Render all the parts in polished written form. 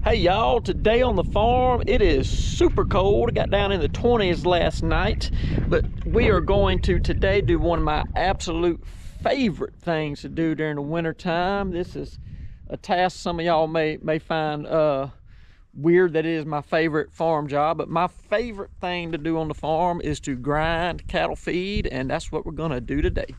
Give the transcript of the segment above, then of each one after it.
Hey y'all, today on the farm it is super cold. It got down in the 20s last night, but we are going to today do one of my absolute favorite things to do during the winter time. This is a task some of y'all may find weird that it is my favorite farm job, but my favorite thing to do on the farm is to grind cattle feed, and that's what we're gonna do today.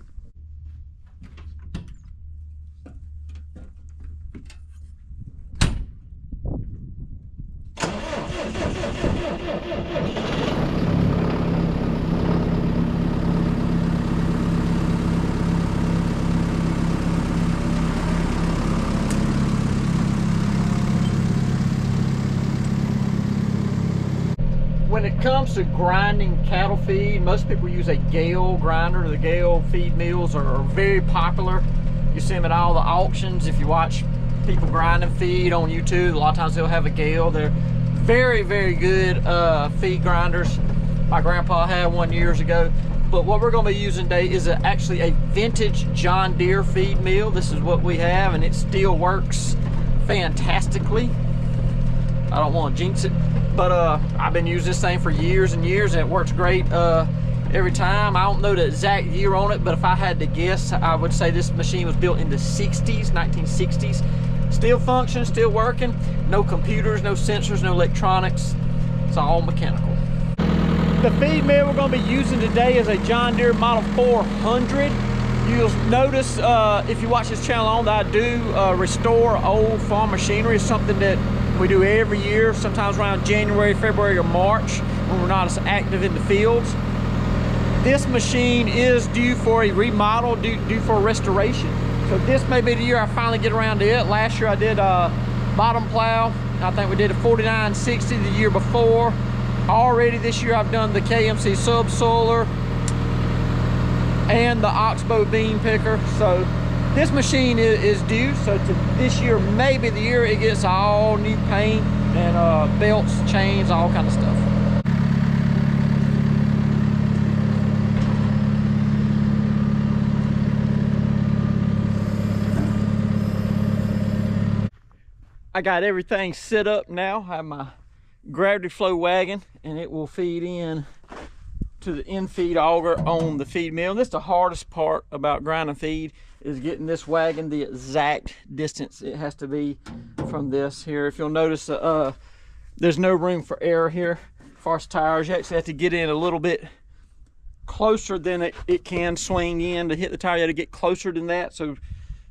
When it comes to grinding cattle feed, most people use a Gale grinder. The Gale feed mills are very popular. You see them at all the auctions. If you watch people grinding feed on YouTube, a lot of times they'll have a Gale. They're very, very good feed grinders. My grandpa had one years ago. But what we're going to be using today is actually a vintage John Deere feed mill. This is what we have, and it still works fantastically. I don't want to jinx it, but I've been using this thing for years and years, and it works great every time. I don't know the exact year on it, but if I had to guess, I would say this machine was built in the 60s, 1960s. Still functions, still working. No computers, no sensors, no electronics. It's all mechanical. The feed mill we're going to be using today is a John Deere Model 400. You'll notice if you watch this channel on that I do restore old farm machinery. It's something that we do every year, sometimes around January, February, or March when we're not as active in the fields. This machine is due for a remodel, due for a restoration. So this may be the year I finally get around to it. Last year I did a bottom plow. I think we did a 4960 the year before. Already this year I've done the KMC subsoiler and the Oxbow bean picker. So this machine is due, so this year may be the year it gets all new paint and belts, chains, all kind of stuff. I got everything set up now. I have my gravity flow wagon, and it will feed in to the in-feed auger on the feed mill. And this is the hardest part about grinding feed, is getting this wagon the exact distance it has to be from this here. If you'll notice, there's no room for error here as far as tires. You actually have to get in a little bit closer than it can swing in to hit the tire. You have to get closer than that, so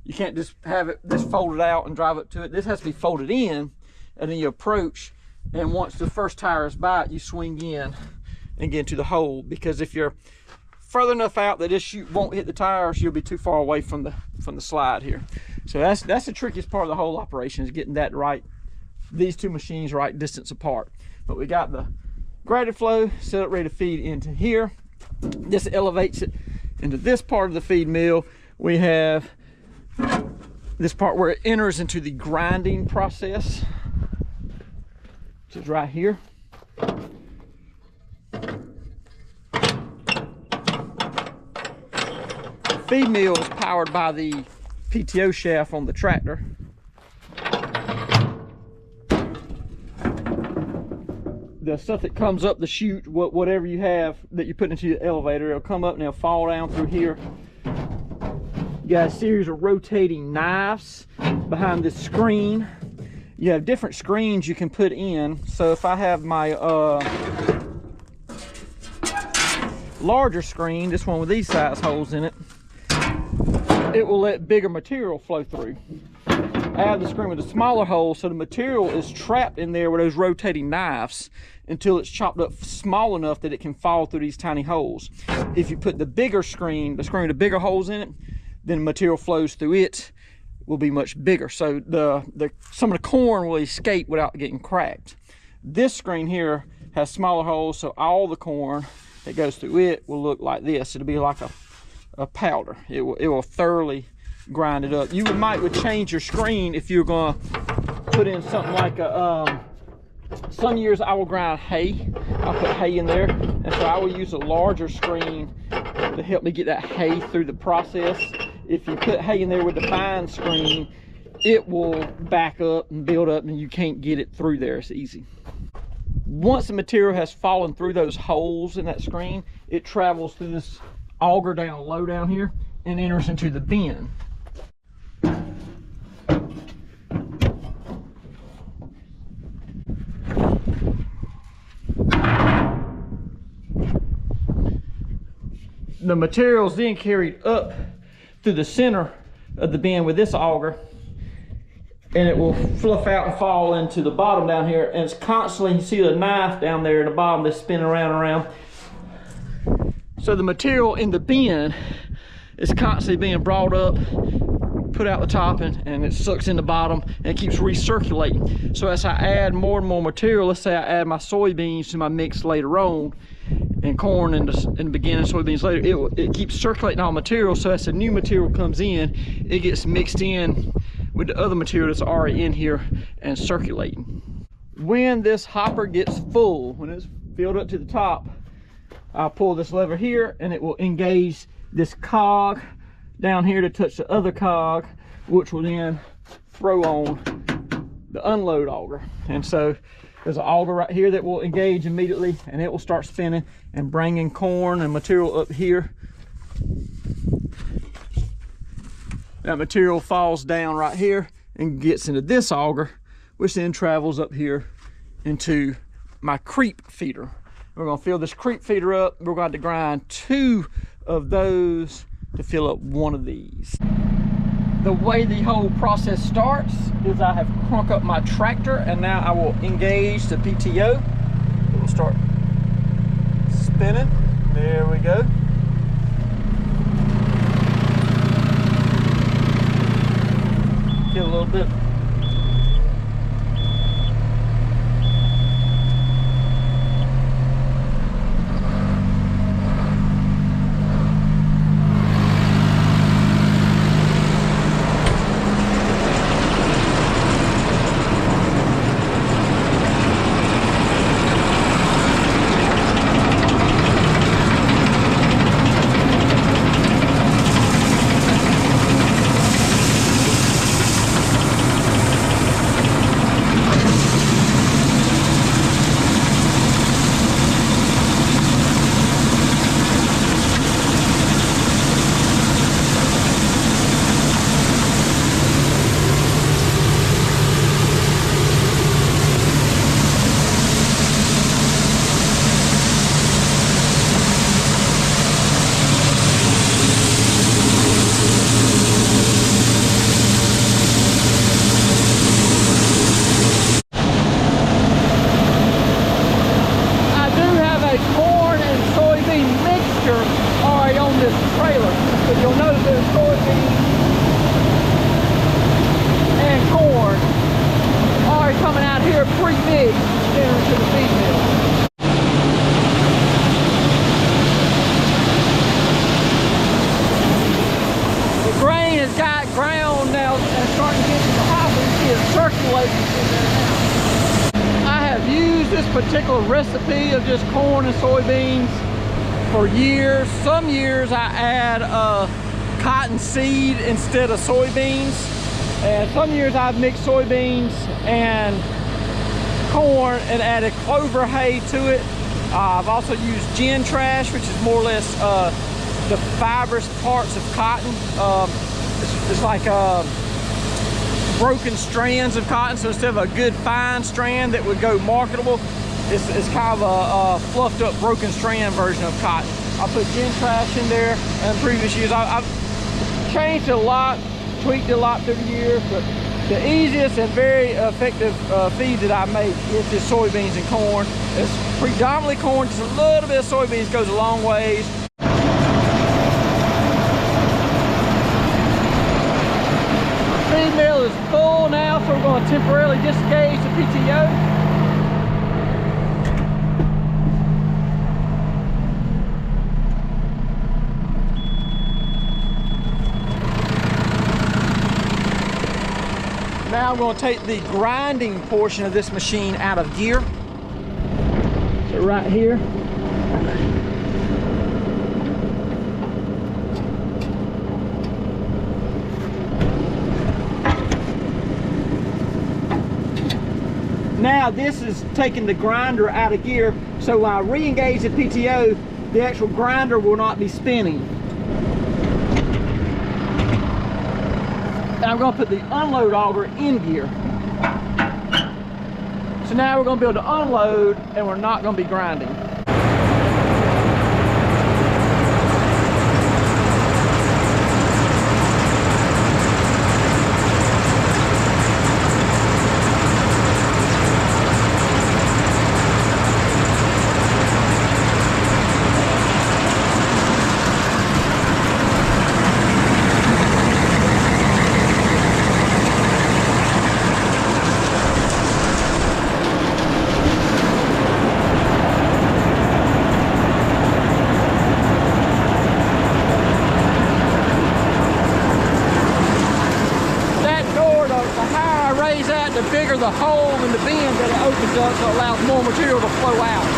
you can't just have it this folded out and drive up to it. This has to be folded in, and then you approach, and once the first tire is by it, you swing in and get into the hole, because if you're further enough out that this chute won't hit the tires, you'll be too far away from the slide here. So that's the trickiest part of the whole operation, is getting that right, these two machines right distance apart. But we got the graded flow set up ready to feed into here. This elevates it into this part of the feed mill. We have this part where it enters into the grinding process, which is right here. Feed mill is powered by the PTO shaft on the tractor. The stuff that comes up the chute, whatever you have that you put into the elevator, it'll come up and it'll fall down through here. You got a series of rotating knives behind this screen. You have different screens you can put in. So if I have my larger screen, this one with these size holes in it, it will let bigger material flow through. I have the screen with a smaller hole, so the material is trapped in there with those rotating knives until it's chopped up small enough that it can fall through these tiny holes. If you put the bigger screen, the screen with the bigger holes in it, then the material flows through it will be much bigger. So some of the corn will escape without getting cracked. This screen here has smaller holes, so all the corn that goes through it will look like this. It'll be like a powder. It will thoroughly grind it up. You would change your screen if you're gonna put in something like a some years I will grind hay. I'll put hay in there, and so I will use a larger screen to help me get that hay through the process. If you put hay in there with the fine screen, it will back up and build up and you can't get it through there as easy. Once the material has fallen through those holes in that screen, it travels through this auger down low down here and enters into the bin. The material is then carried up through the center of the bin with this auger, and it will fluff out and fall into the bottom down here, and it's constantly, you see the knife down there in the bottom that's spinning around and around. So the material in the bin is constantly being brought up, put out the top, and it sucks in the bottom and it keeps recirculating. So as I add more and more material, let's say I add my soybeans to my mix later on, and corn in the beginning, soybeans later, it keeps circulating all material. So as the new material comes in, it gets mixed in with the other material that's already in here and circulating. When this hopper gets full, when it's filled up to the top, I'll pull this lever here and it will engage this cog down here to touch the other cog, which will then throw on the unload auger. And so there's an auger right here that will engage immediately, and it will start spinning and bringing corn and material up here. That material falls down right here and gets into this auger, which then travels up here into my creep feeder. We're gonna fill this creep feeder up. We're going to grind 2 of those to fill up 1 of these. The way the whole process starts is I have crunk up my tractor, and now I will engage the PTO. It will start spinning. There we go. Get a little bit. Particular recipe of just corn and soybeans for years. Some years I add cotton seed instead of soybeans, and some years I've mixed soybeans and corn and added clover hay to it. I've also used gin trash, which is more or less the fibrous parts of cotton. It's like broken strands of cotton, so instead of a good fine strand that would go marketable, it's kind of a fluffed up broken strand version of cotton. I put gin trash in there, and previous years I've changed it a lot, tweaked it a lot through the years, but the easiest and very effective feed that I make is just soybeans and corn. It's predominantly corn, just a little bit of soybeans goes a long ways. Feed mill is full now, so we're going to temporarily disengage the PTO. Now I'm going to take the grinding portion of this machine out of gear. So right here. Now this is taking the grinder out of gear, so when I re-engage the PTO, the actual grinder will not be spinning. And I'm going to put the unload auger in gear. So now we're going to be able to unload, and we're not going to be grinding. The bigger the hole in the bin that it opens up, so it allows more material to flow out.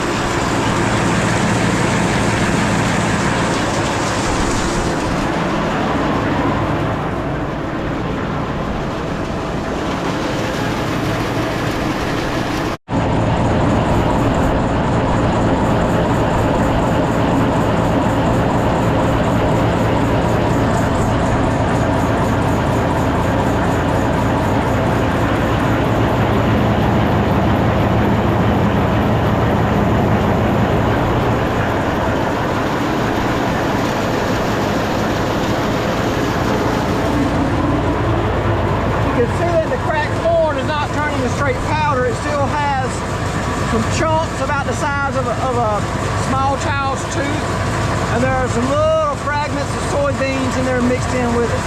Chunks about the size of a small child's tooth, and there are some little fragments of soybeans in there mixed in with it.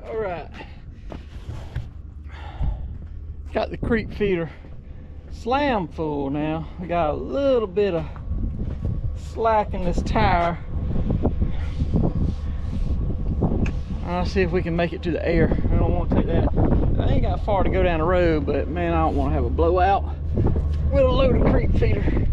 All right. Got the creep feeder slam full now. We got a little bit of slack in this tire. I'll see if we can make it to the air. I don't want to take that. I ain't got far to go down the road, but man, I don't want to have a blowout with a loaded creep feeder.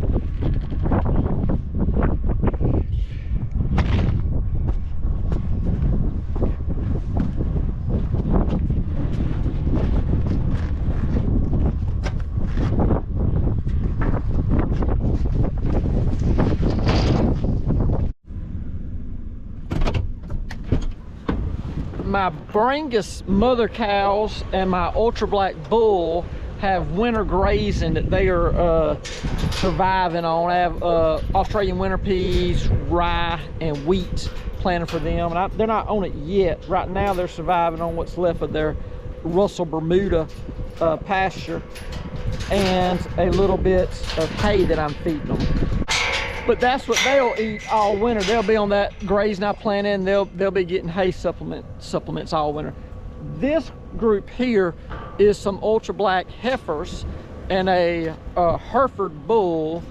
My Brangus mother cows and my ultra black bull have winter grazing that they are surviving on. I have Australian winter peas, rye, and wheat planted for them, and they're not on it yet. Right now they're surviving on what's left of their Russell Bermuda pasture and a little bit of hay that I'm feeding them. But that's what they'll eat all winter. They'll be on that grazing I planted, and they'll be getting hay supplements all winter. This group here is some ultra black heifers and a Hereford bull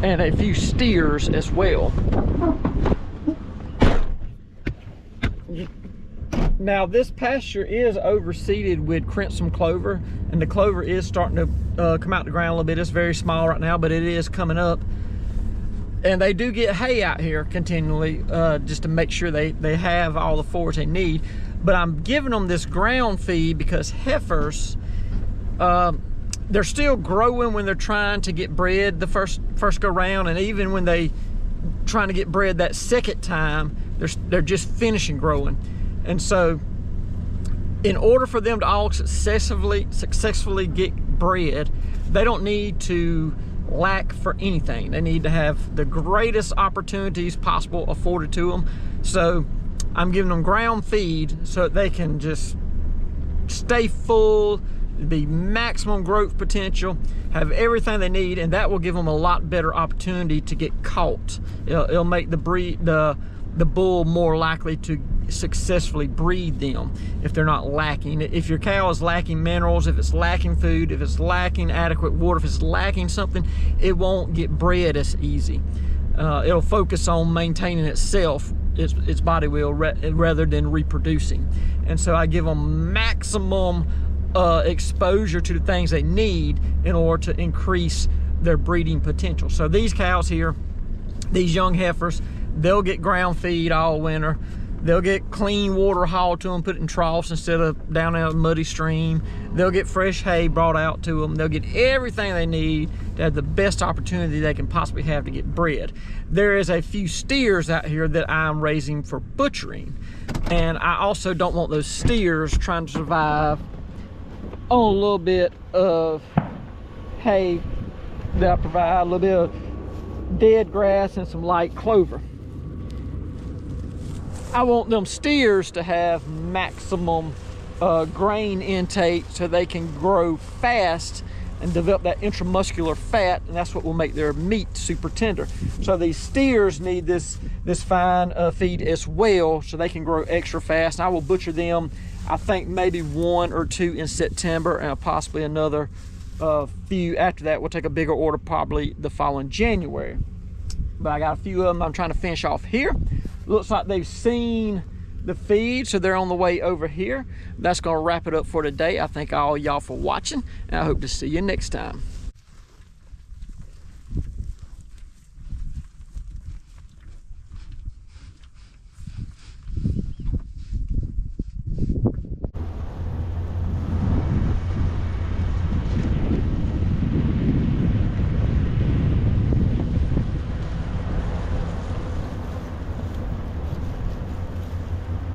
and a few steers as well. Now this pasture is overseeded with crimson clover, and the clover is starting to come out the ground a little bit. It's very small right now, but it is coming up. And they do get hay out here continually, just to make sure they have all the forage they need. But I'm giving them this ground feed because heifers, they're still growing when they're trying to get bred the first go round, and even when they trying to get bred that second time, they're just finishing growing. And so in order for them to all successfully get bred, they don't need to lack for anything. They need to have the greatest opportunities possible afforded to them. So I'm giving them ground feed so that they can just stay full, be maximum growth potential, have everything they need, and that will give them a lot better opportunity to get caught. It'll make the bull more likely to successfully breed them if they're not lacking. If your cow is lacking minerals, if it's lacking food, if it's lacking adequate water, if it's lacking something, it won't get bred as easy. It'll focus on maintaining itself, its body will, rather than reproducing. And so I give them maximum exposure to the things they need in order to increase their breeding potential. So these cows here, these young heifers, they'll get ground feed all winter. They'll get clean water hauled to them, put it in troughs instead of down in a muddy stream. They'll get fresh hay brought out to them. They'll get everything they need to have the best opportunity they can possibly have to get bred. There is a few steers out here that I'm raising for butchering. And I also don't want those steers trying to survive on a little bit of hay that I provide, a little bit of dead grass and some light clover. I want them steers to have maximum grain intake so they can grow fast and develop that intramuscular fat, and that's what will make their meat super tender. So these steers need this fine feed as well so they can grow extra fast. And I will butcher them, I think maybe 1 or 2 in September, and possibly another few after that. We'll take a bigger order probably the following January. But I got a few of them I'm trying to finish off here. Looks like they've seen the feed, so they're on the way over here. That's gonna wrap it up for today. I thank all y'all for watching, and I hope to see you next time.